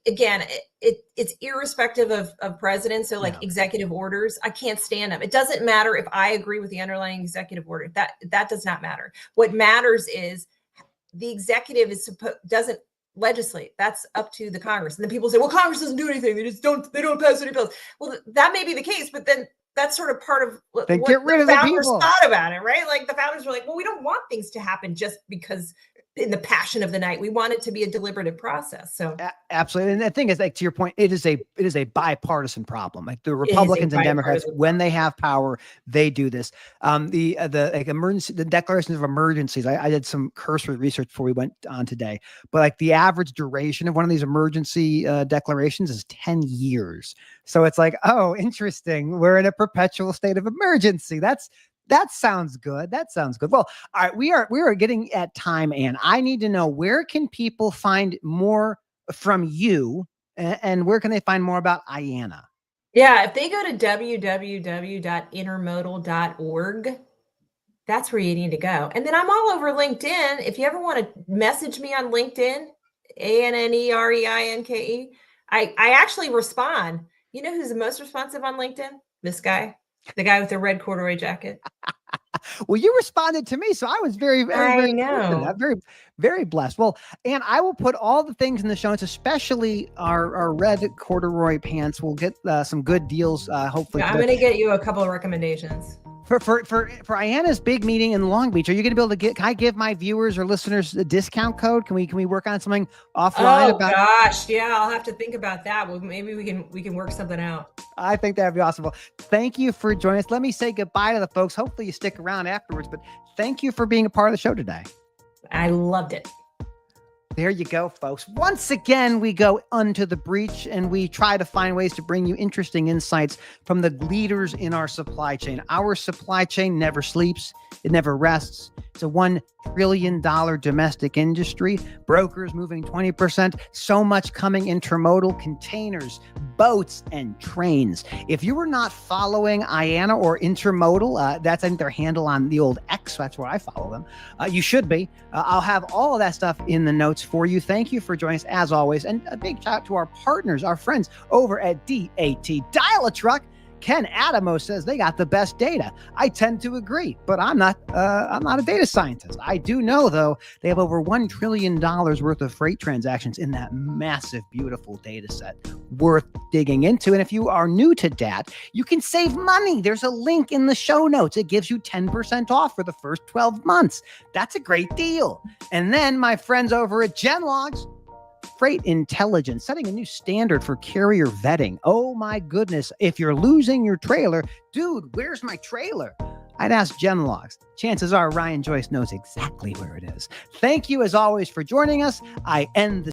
again, it's irrespective of president. So executive orders, I can't stand them. It doesn't matter if I agree with the underlying executive order. That does not matter. What matters is the executive doesn't legislate. That's up to the Congress. And then people say, well, Congress doesn't do anything. They don't pass any bills. Well, that may be the case, but then that's sort of part of what get rid of the founders people. thought about it, right? Like the founders were like, well, we don't want things to happen just because in the passion of the night. We want it to be a deliberative process. So absolutely. And the thing is, like, to your point, it is a bipartisan problem. Like the Republicans and Democrats, when they have power, they do this. The declarations of emergencies. I did some cursory research before we went on today, but like the average duration of one of these emergency declarations is 10 years. So it's like, oh, interesting. We're in a perpetual state of emergency. That sounds good. That sounds good. Well, all right, we are getting at time, and I need to know, where can people find more from you, and where can they find more about IANA? Yeah, if they go to www.intermodal.org, that's where you need to go. And then I'm all over LinkedIn. If you ever want to message me on LinkedIn, ANNEREINKE, I actually respond. You know who's the most responsive on LinkedIn? This guy. The guy with the red corduroy jacket. Well, you responded to me, so I was very, very very blessed. Well, and I will put all the things in the show notes, especially our red corduroy pants. We'll get some good deals. Hopefully, yeah, I'm going to get you a couple of recommendations. For IANA's big meeting in Long Beach, are you going to be able to can I give my viewers or listeners a discount code? Can we work on something offline? Oh gosh, yeah, I'll have to think about that. Well, maybe we can work something out. I think that'd be awesome. Well, thank you for joining us. Let me say goodbye to the folks. Hopefully you stick around afterwards, but thank you for being a part of the show today. I loved it. There you go, folks. Once again, we go unto the breach and we try to find ways to bring you interesting insights from the leaders in our supply chain. Our supply chain never sleeps. It never rests. It's a $1 trillion domestic industry. Brokers moving 20%. So much coming intermodal, containers, boats, and trains. If you were not following IANA or Intermodal, that's I think their handle on the old X. That's where I follow them. You should be. I'll have all of that stuff in the notes for you. Thank you for joining us as always. And a big shout out to our partners, our friends over at DAT. Dial a Truck. Ken Adamo says they got the best data. I tend to agree, but I'm not a data scientist. I do know, though, they have over $1 trillion worth of freight transactions in that massive, beautiful data set worth digging into. And if you are new to DAT, you can save money. There's a link in the show notes. It gives you 10% off for the first 12 months. That's a great deal. And then my friends over at Genlogs, Freight Intelligence, setting a new standard for carrier vetting. Oh my goodness. If you're losing your trailer, dude, where's my trailer? I'd ask Genlogs. Chances are Ryan Joyce knows exactly where it is. Thank you as always for joining us. I end the